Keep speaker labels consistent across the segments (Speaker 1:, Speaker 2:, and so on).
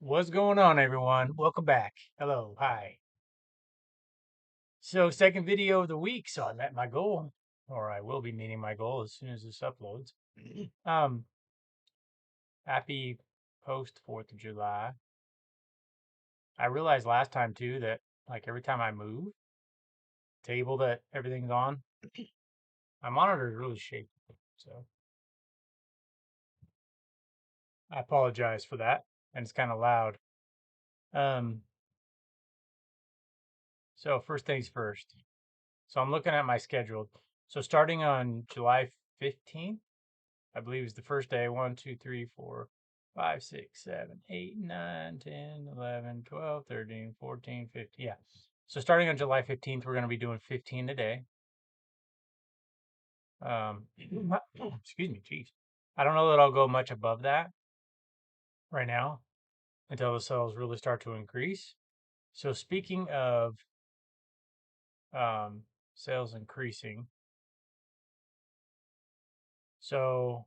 Speaker 1: What's going on, everyone? Welcome back. Hello, hi. So, second video of the week. So, I met my goal, or I will be meeting my goal as soon as this uploads. um, Happy post 4th of July. I realized last time too that like every time I move, table that everything's on, my monitor is really shaky. So, I apologize for that, and it's kind of loud. Um, so first things first. So I'm looking at my schedule. So starting on July 15th. I believe is the first day. 1, 2, 3, 4, 5, 6, 7, 8, 9, 10, 11, 12, 13, 14, 15. Yeah. So starting on July 15th, we're going to be doing 15 a day. Excuse me, geez. I don't know that I'll go much above that right now until the sales really start to increase. So speaking of um, sales increasing, so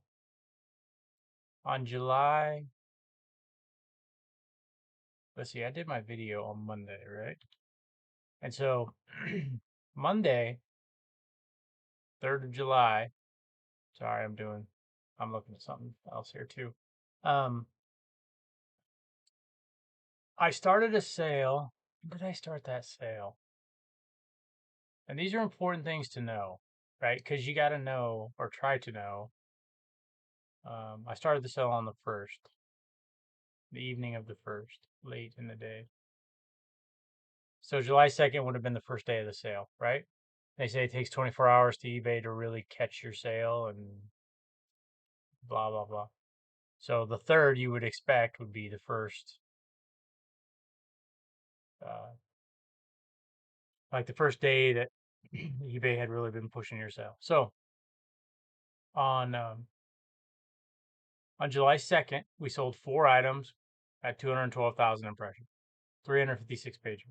Speaker 1: on July, let's see, I did my video on Monday, right? And so Monday, 3rd of July. Sorry, I'm looking at something else here too. Um, I started a sale. When did I start that sale? And these are important things to know, right? Because you got to know or try to know. I started the sale on the 1st, the evening of the 1st, late in the day. So July 2nd would have been the first day of the sale, right? They say it takes 24 hours to eBay to really catch your sale and blah, blah, blah. So the 3rd you would expect would be the first, uh, like the first day that eBay had really been pushing your sale. So on um, on July 2nd, we sold 4 items at 212,000 impressions, 356 pages.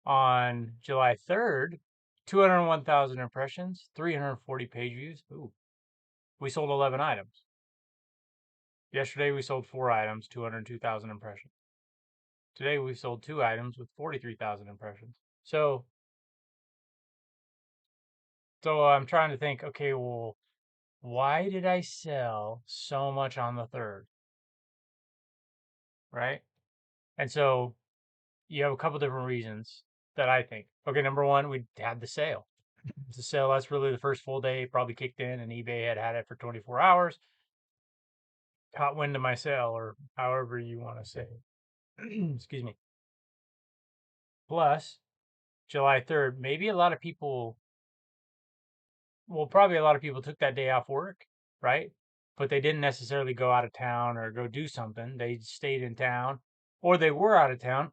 Speaker 1: On July 3rd, 201,000 impressions, 340 page views. Ooh, we sold 11 items. Yesterday we sold 4 items, 202,000 impressions. Today we sold 2 items with 43,000 impressions. So I'm trying to think, okay, well, why did I sell so much on the 3rd? Right? And so you have a couple different reasons that I think. Okay, number one, we had the sale. The sale, that's really the first full day, probably kicked in, and eBay had it for 24 hours. Caught wind of my sale, or however you want to say it. Excuse me. Plus, July 3rd, maybe a lot of people, well, probably a lot of people took that day off work, right? But they didn't necessarily go out of town or go do something. They stayed in town, or they were out of town,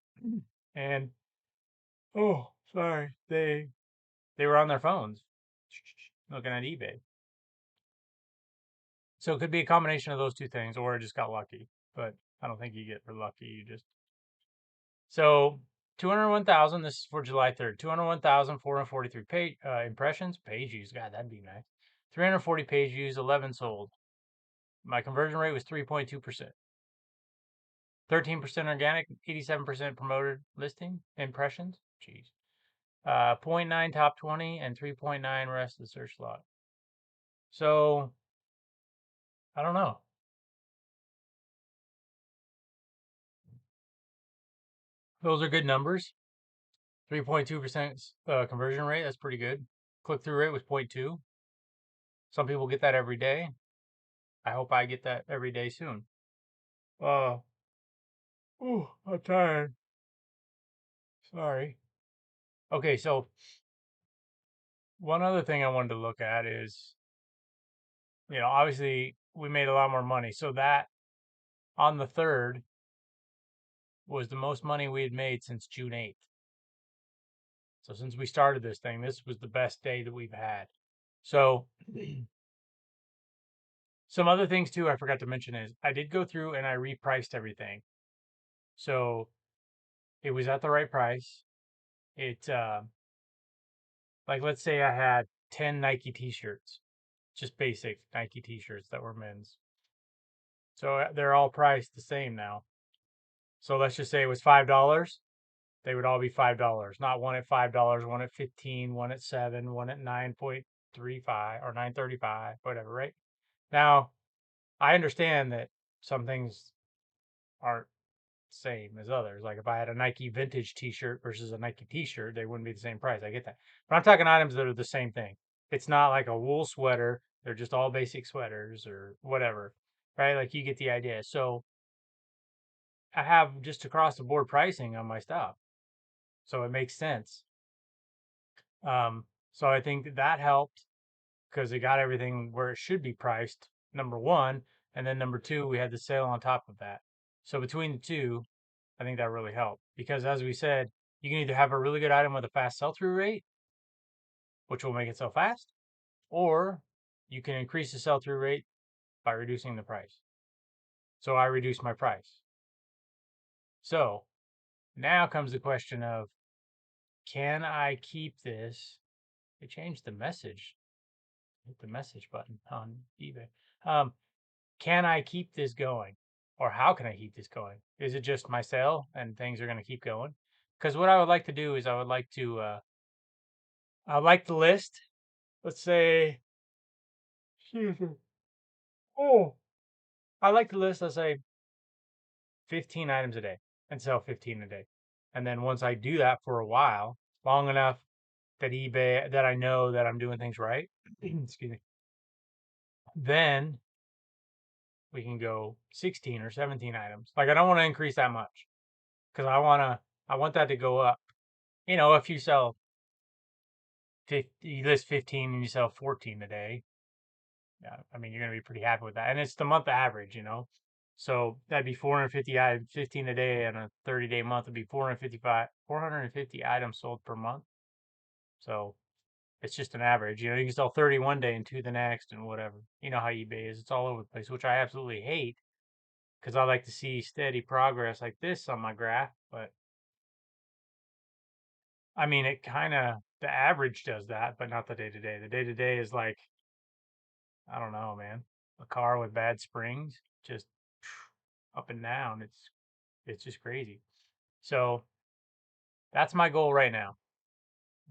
Speaker 1: and oh, sorry, they were on their phones looking at eBay. So it could be a combination of those two things, or I just got lucky. But I don't think you get for lucky. You just so 201,000. This is for July 3rd. 201,443 page impressions. Page views. God, that'd be nice. 340 page views. 11 sold. My conversion rate was 3.2%. 13% organic. 87% promoted listing impressions. Jeez. 0.9 top 20 and 3.9 rest of the search slot. So I don't know. Those are good numbers. 3.2% conversion rate. That's pretty good. Click through rate was 0.2. Some people get that every day. I hope I get that every day soon. Uh, I'm tired. Sorry. Okay, so one other thing I wanted to look at is, obviously we made a lot more money. So that on the 3rd was the most money we had made since June 8th. So since we started this thing, this was the best day that we've had. So some other things too I forgot to mention is I did go through and I repriced everything. So it was at the right price. It like let's say I had 10 Nike t-shirts, just basic Nike t-shirts that were men's. So they're all priced the same now. So let's just say it was $5. They would all be $5, not one at $5, one at 15, one at 7, one at 9.35 or 9.35, whatever, right? Now, I understand that some things aren't the same as others. Like if I had a Nike vintage t-shirt versus a Nike t-shirt, they wouldn't be the same price. I get that. But I'm talking items that are the same thing. It's not like a wool sweater. They're just all basic sweaters or whatever, right? Like you get the idea. So I have just across the board pricing on my stuff. So it makes sense. So I think that helped because it got everything where it should be priced, number one. And then number two, we had the sale on top of that. So between the two, I think that really helped because as we said, you can either have a really good item with a fast sell through rate, which will make it sell fast, or you can increase the sell through rate by reducing the price. So I reduced my price. So now comes the question of, can I keep this? They changed the message. Hit the message button on eBay. Um, can I keep this going? Or how can I keep this going? Is it just my sale and things are going to keep going? Because what I would like to do is I'd like to list, let's say, oh, I like to list, let's say, 15 items a day and sell 15 a day. And then once I do that for a while, long enough that I know that I'm doing things right, excuse me, then we can go 16 or 17 items. Like I don't want to increase that much because I want that to go up. You know, if you sell 50, you list 15 and you sell 14 a day, yeah, I mean, you're going to be pretty happy with that. And it's the month average, you know. So that'd be 450 items, 15 a day, and a 30-day month would be 450 items sold per month. So it's just an average. You know, you can sell 30 one day and 2 the next and whatever. You know how eBay is. It's all over the place, which I absolutely hate because I like to see steady progress like this on my graph. But I mean, it kind of, the average does that, but not the day to day. The day to day is like, I don't know, man. A car with bad springs, just up and down. It's just crazy. So that's my goal right now.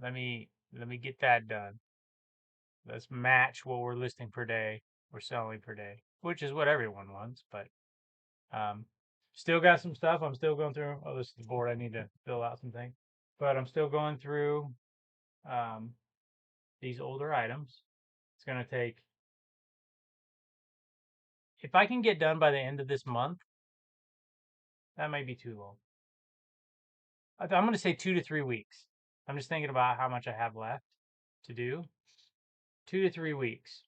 Speaker 1: Let me get that done. Let's match what we're listing per day, we're selling per day, which is what everyone wants. But um, still got some stuff. I'm still going through. Oh, this is the board. I need to fill out some things, but I'm still going through um, these older items. It's gonna take. If I can get done by the end of this month, that might be too long. I'm going to say 2 to 3 weeks. I'm just thinking about how much I have left to do. 2 to 3 weeks.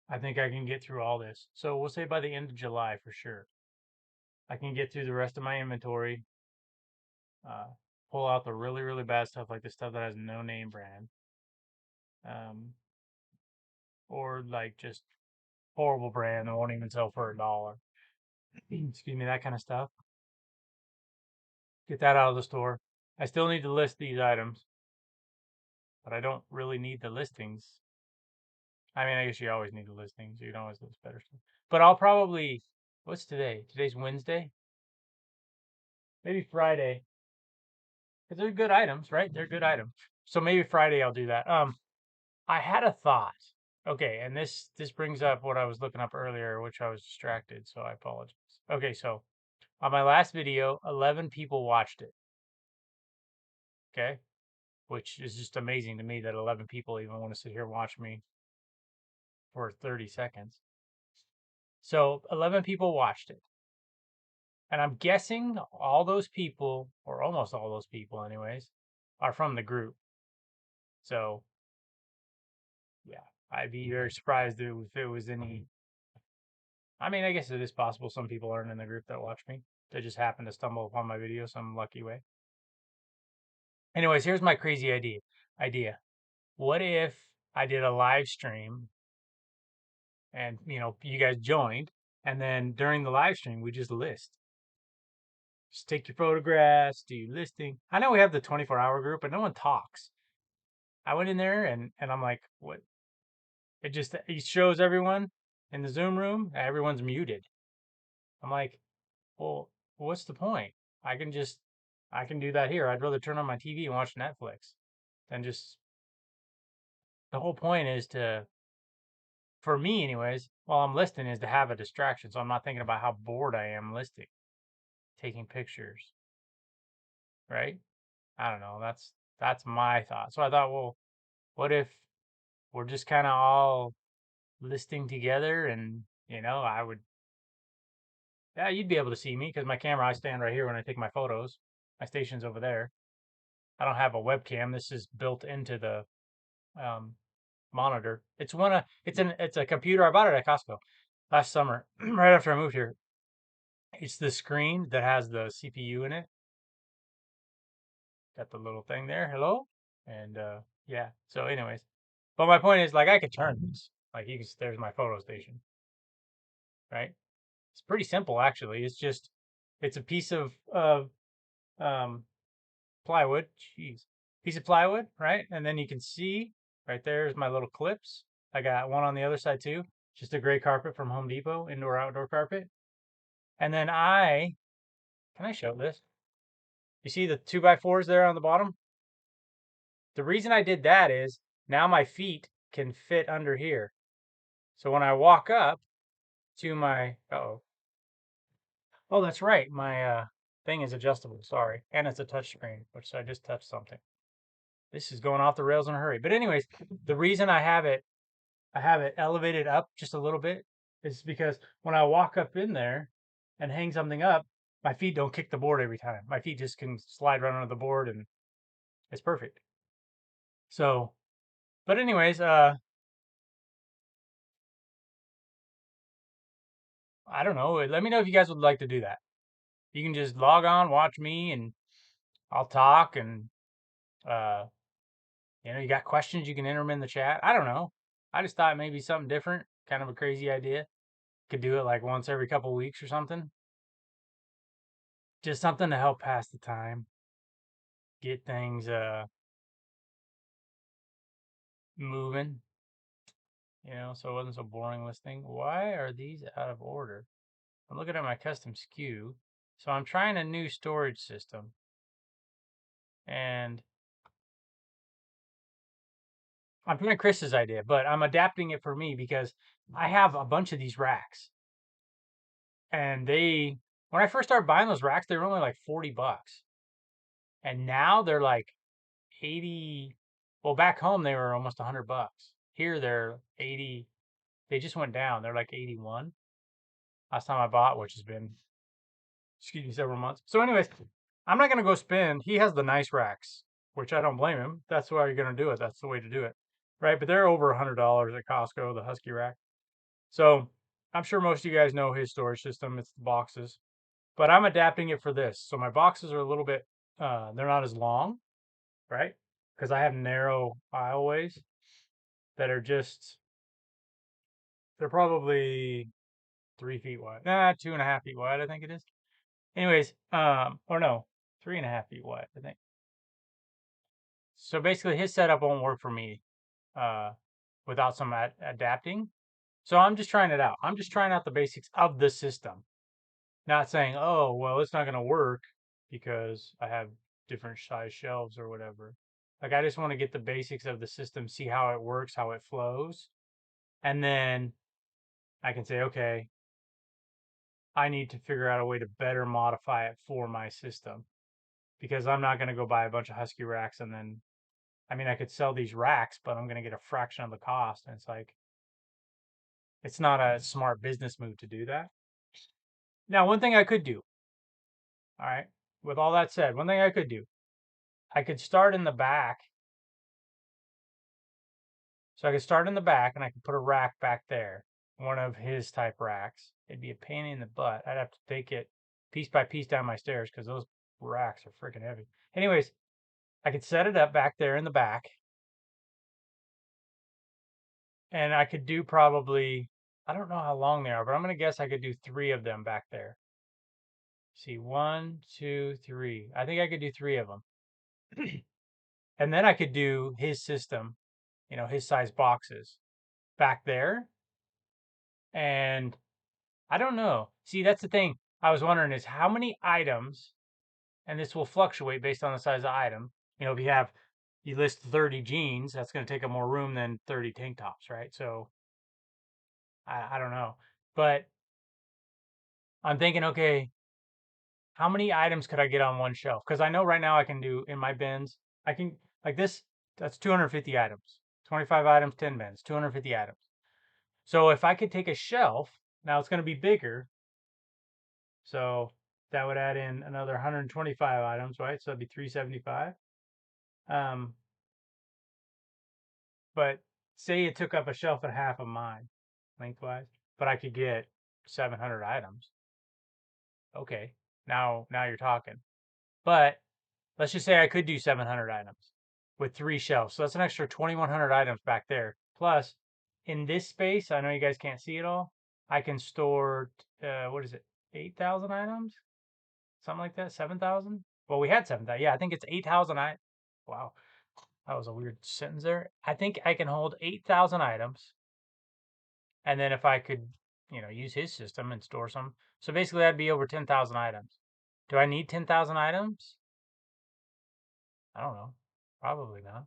Speaker 1: I think I can get through all this. So we'll say by the end of July for sure. I can get through the rest of my inventory, uh, pull out the really, really bad stuff like the stuff that has no name brand, um, or like just horrible brand that won't even sell for $1. Excuse me, that kind of stuff. Get that out of the store. I still need to list these items, but I don't really need the listings. I mean, I guess you always need the listings. You can always list better stuff. But I'll probably, what's today? Today's Wednesday? Maybe Friday. Because they're good items, right? They're good items. So maybe Friday I'll do that. I had a thought. Okay, and this brings up what I was looking up earlier, which I was distracted, so I apologize. Okay, so on my last video, 11 people watched it. Okay, which is just amazing to me that 11 people even want to sit here and watch me for 30 seconds. So 11 people watched it. And I'm guessing all those people, or almost all those people anyways, are from the group. So yeah, I'd be very surprised if it was any. I mean, I guess it is possible some people aren't in the group that watch me. They just happen to stumble upon my video some lucky way. Anyways, here's my crazy idea. What if I did a live stream and you guys joined, and then during the live stream we just list. Just take your photographs, do your listing. I know we have the 24-hour group, but no one talks. I went in there and I'm like, what? It shows everyone in the Zoom room. Everyone's muted. I'm like, well, what's the point? I can just, I can do that here. I'd rather turn on my TV and watch Netflix than just, the whole point is to, for me anyways, while I'm listing is to have a distraction. So I'm not thinking about how bored I am listing, taking pictures, right? I don't know. That's my thought. So I thought, well, what if we're just kind of all listing together and, I would, yeah, you'd be able to see me because my camera, I stand right here when I take my photos. My station's over there. I don't have a webcam. This is built into the um, monitor. It's a computer. I bought it at Costco last summer, right after I moved here. It's the screen that has the CPU in it. Got the little thing there. Hello, and yeah. So, anyways, but my point is, like, I could turn this. Like, you can. There's my photo station, right? It's pretty simple, actually. It's a piece of um, plywood. Jeez, piece of plywood, right? And then you can see right there's my little clips. I got one on the other side too. Just a gray carpet from Home Depot, indoor outdoor carpet. And then can I show this? You see the 2x4s there on the bottom? The reason I did that is now my feet can fit under here. So when I walk up to my, oh, that's right. My thing is adjustable. Sorry, and it's a touch screen, which I just touched something. This is going off the rails in a hurry. But anyways, the reason I have it elevated up just a little bit is because when I walk up in there and hang something up, my feet don't kick the board every time. My feet just can slide right under the board and it's perfect. So, but anyways, I don't know. Let me know if you guys would like to do that. You can just log on, watch me, and I'll talk. And uh, you got questions, you can enter them in the chat. I don't know. I just thought maybe something different, kind of a crazy idea. Could do it like once every couple weeks or something. Just something to help pass the time, get things moving, so it wasn't so boring listening. Why are these out of order? I'm looking at my custom SKU. So I'm trying a new storage system and I'm trying Chris's idea, but I'm adapting it for me because I have a bunch of these racks and when I first started buying those racks, they were only like 40 bucks. And now they're like 80. Well, back home, they were almost 100 bucks. Here they're 80. They just went down. They're like 81 last time I bought, which has been, excuse me, several months. So anyways, I'm not going to go spend. He has the nice racks, which I don't blame him. That's why you're going to do it. That's the way to do it. Right. But they're over $100 at Costco, the Husky rack. So I'm sure most of you guys know his storage system. It's the boxes, but I'm adapting it for this. So my boxes are a little bit, they're not as long, right? Because I have narrow aisleways that are just, they're probably 3 feet wide. 2.5 feet wide, I think it is. Anyways, or no, 3.5 feet wide, I think. So basically, his setup won't work for me uh, without some adapting. So I'm just trying it out. I'm just trying out the basics of the system. Not saying, oh, well, it's not going to work because I have different size shelves or whatever. Like, I just want to get the basics of the system, see how it works, how it flows. And then I can say, okay, I need to figure out a way to better modify it for my system because I'm not going to go buy a bunch of Husky racks and then, I mean, I could sell these racks, but I'm going to get a fraction of the cost. And it's like, it's not a smart business move to do that. Now, one thing I could do, all right, with all that said, one thing I could do, I could start in the back. So I could start in the back and I could put a rack back there, one of his type racks. It'd be a pain in the butt. I'd have to take it piece by piece down my stairs because those racks are freaking heavy. Anyways, I could set it up back there in the back and I could do probably, I don't know how long they are, but I'm going to guess I could do 3 of them back there. See, 1, 2, 3. I think I could do 3 of them. And then I could do his system, his size boxes back there. And I don't know. See, that's the thing. I was wondering is how many items, and this will fluctuate based on the size of item. If you list 30 jeans, that's going to take up more room than 30 tank tops, right? So I don't know. But I'm thinking, okay, how many items could I get on one shelf? Because I know right now I can do in my bins, I can, like this, that's 250 items, 25 items, 10 bins, 250 items. So if I could take a shelf, now it's going to be bigger. So that would add in another 125 items, right? So that'd be 375. Um, but say it took up a shelf and a half of mine lengthwise, but I could get 700 items. Okay, now you're talking. But let's just say I could do 700 items with 3 shelves. So that's an extra 2,100 items back there. Plus, in this space, I know you guys can't see it all. I can store, what is it, 8,000 items? Something like that, 7,000? Well, we had 7,000. Yeah, I think it's 8,000. Wow, that was a weird sentence there. I think I can hold 8,000 items. And then if I could, use his system and store some. So basically, that'd be over 10,000 items. Do I need 10,000 items? I don't know. Probably not.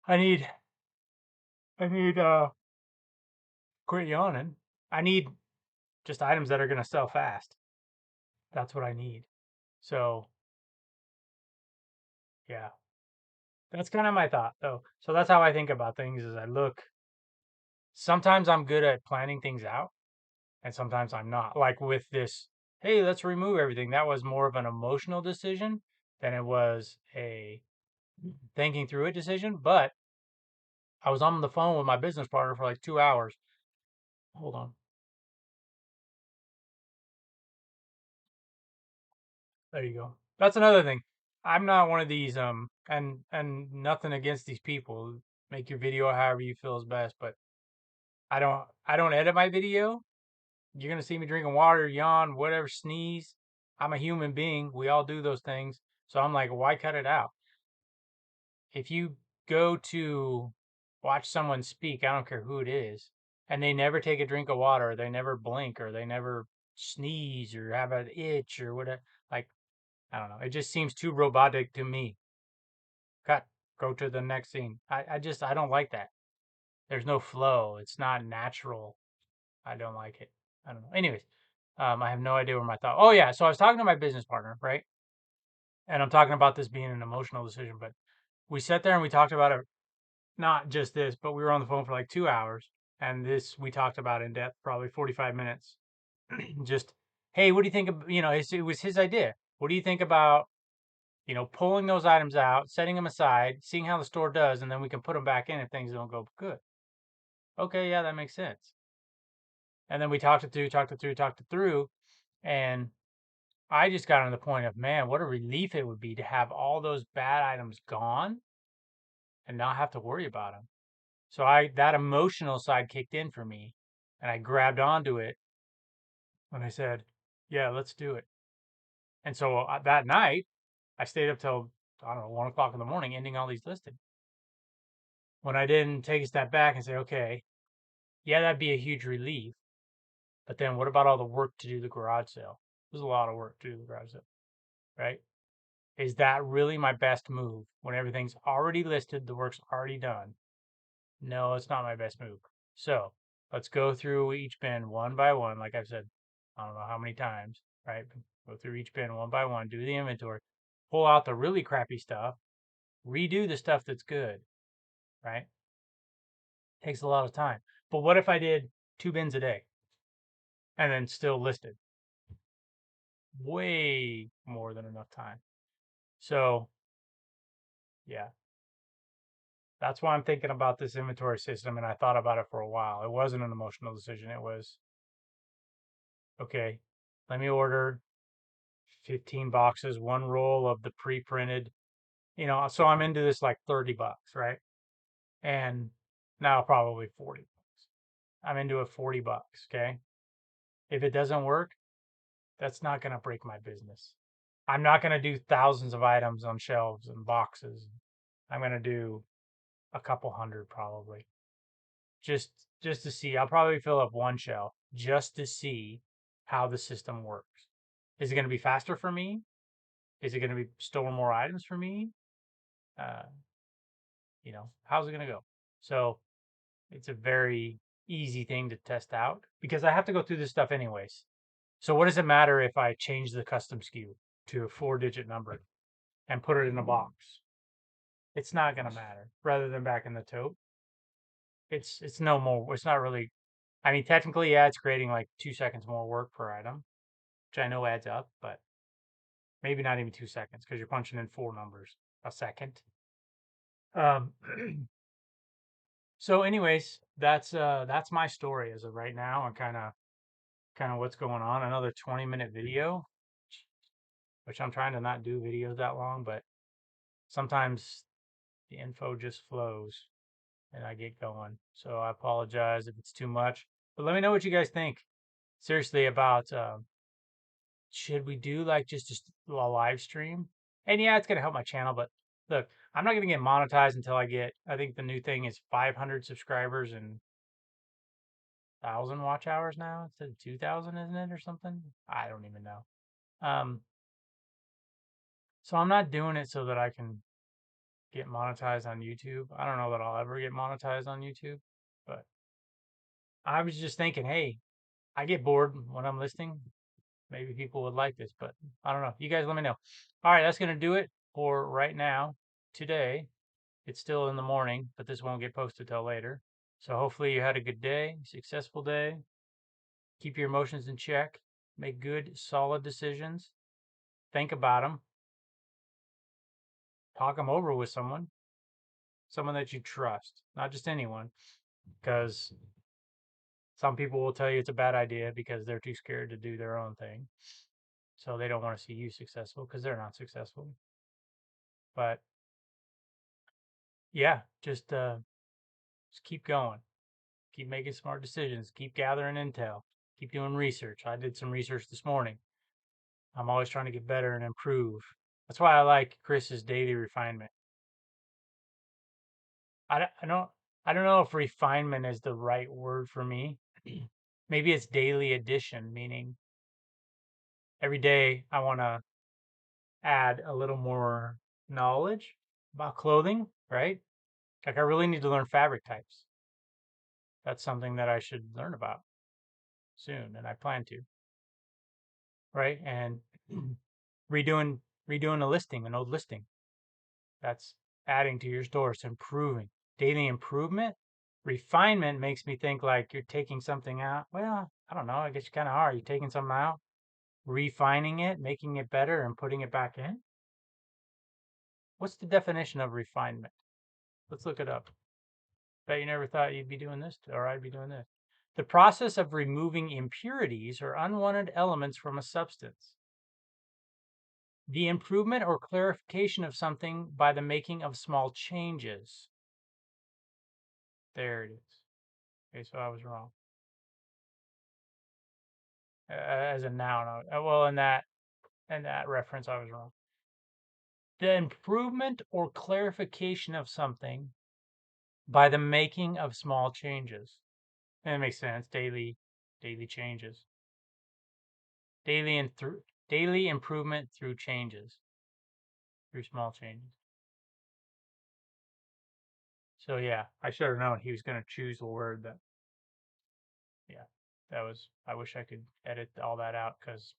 Speaker 1: I need quit yawning. I need just items that are going to sell fast. That's what I need. So, yeah. That's kind of my thought though. So that's how I think about things is I look sometimes I'm good at planning things out and sometimes I'm not. Like with this, hey, let's remove everything. That was more of an emotional decision than it was a thinking through it decision. But I was on the phone with my business partner for like 2 hours. Hold on. There you go. That's another thing. I'm not one of these and nothing against these people. Make your video however you feel is best, but I don't edit my video. You're gonna see me drinking water, yawn, whatever, sneeze. I'm a human being. We all do those things. So I'm like, why cut it out? If you go to watch someone speak, I don't care who it is, and they never take a drink of water, or they never blink, or they never sneeze, or have an itch, or whatever, like I don't know. It just seems too robotic to me. Cut. Go to the next scene. I don't like that. There's no flow. It's not natural. I don't like it. I don't know. Anyways, I have no idea where my thought. Oh yeah, so I was talking to my business partner, right? And I'm talking about this being an emotional decision, but we sat there and we talked about it. Not just this, but we were on the phone for like 2 hours, and this we talked about in depth, probably 45 minutes. Just, hey, what do you think of? It was his idea. What do you think about pulling those items out, setting them aside, seeing how the store does, and then we can put them back in if things don't go good. Okay, yeah, that makes sense. And then we talked it through, and I just got to the point of, man, what a relief it would be to have all those bad items gone and not have to worry about them. So that emotional side kicked in for me, and I grabbed onto it when I said, yeah, let's do it. And so that night, I stayed up till, I don't know, 1 o'clock in the morning, ending all these listings. When I didn't take a step back and say, okay, yeah, that'd be a huge relief. But then what about all the work to do the garage sale? There's a lot of work to do the garage sale, right? Is that really my best move when everything's already listed, the work's already done? No, it's not my best move. So let's go through each bin one by one. Like I've said, I don't know how many times, right? Go through each bin one by one, do the inventory, pull out the really crappy stuff, redo the stuff that's good, right? Takes a lot of time. But what if I did 2 bins a day and then still listed? Way more than enough time. So, yeah, that's why I'm thinking about this inventory system. And I thought about it for a while. It wasn't an emotional decision. It was, okay, let me order 15 boxes, one roll of the pre-printed, so I'm into this like $30, right? And now probably 40 bucks. I'm into it 40 bucks. Okay. If it doesn't work, that's not going to break my business. I'm not going to do thousands of items on shelves and boxes. I'm going to do a couple hundred probably. Just just to see. I'll probably fill up one shelf just to see how the system works. Is it going to be faster for me? Is it going to be store more items for me? Uh, how's it going to go? So it's a very easy thing to test out because I have to go through this stuff anyways. So what does it matter if I change the custom SKU to a 4-digit number and put it in a box? It's not going to matter rather than back in the tote. It's no more. It's not really. I mean, technically, yeah, it's creating like 2 seconds more work per item, which I know adds up, but maybe not even 2 seconds because you're punching in 4 numbers a second. Um, so anyways, that's my story as of right now and kind of what's going on. Another 20-minute video, which I'm trying to not do videos that long, but sometimes the info just flows and I get going. So I apologize if it's too much, but let me know what you guys think seriously about should we do like just a live stream? And yeah, it's gonna help my channel, but look, I'm not gonna get monetized until I get, I think the new thing is 500 subscribers and 1,000 watch hours now instead of 2,000, isn't it, or something? I don't even know. Um, so I'm not doing it so that I can get monetized on YouTube. I don't know that I'll ever get monetized on YouTube, but I was just thinking, hey, I get bored when I'm listening. Maybe people would like this, but I don't know. You guys let me know. All right, that's going to do it for right now. Today, it's still in the morning, but this won't get posted till later. So hopefully you had a good day, successful day. Keep your emotions in check. Make good, solid decisions. Think about them. Talk them over with someone that you trust, not just anyone, because some people will tell you it's a bad idea because they're too scared to do their own thing. So they don't want to see you successful because they're not successful. But yeah, just keep going. Keep making smart decisions. Keep gathering intel. Keep doing research. I did some research this morning. I'm always trying to get better and improve. That's why I like Chris's daily refinement. I, don't- I don't I don't know if refinement is the right word for me. Maybe it's daily addition, meaning every day I want to add a little more knowledge about clothing, right? Like I really need to learn fabric types. That's something that I should learn about soon, and I plan to, right? And redoing redoing a listing, an old listing. That's adding to your store. It's improving. Daily improvement. Refinement makes me think like you're taking something out. Well, I don't know. I guess you kind of are. You're taking something out, refining it, making it better, and putting it back in. What's the definition of refinement? Let's look it up. Bet you never thought you'd be doing this, or I'd be doing this. The process of removing impurities or unwanted elements from a substance. The improvement or clarification of something by the making of small changes. There it is. Okay, so I was wrong. As a noun, well, in that reference, I was wrong. The improvement or clarification of something by the making of small changes. That makes sense. Daily changes. Daily improvement through changes, through small changes. So yeah, I should have known he was going to choose a word that. Yeah, that was. I wish I could edit all that out because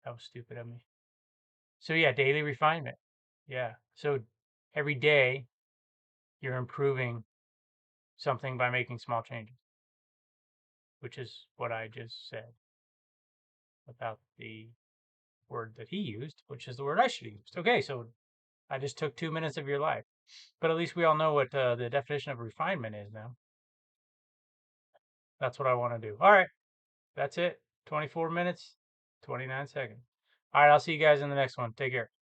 Speaker 1: that was stupid of me. So yeah, daily refinement. Yeah. So every day you're improving something by making small changes, which is what I just said without the word that he used, which is the word I should have used. Okay, so I just took 2 minutes of your life, but at least we all know what the definition of refinement is now. That's what I want to do. All right, that's it. 24 minutes, 29 seconds. All right, I'll see you guys in the next one. Take care.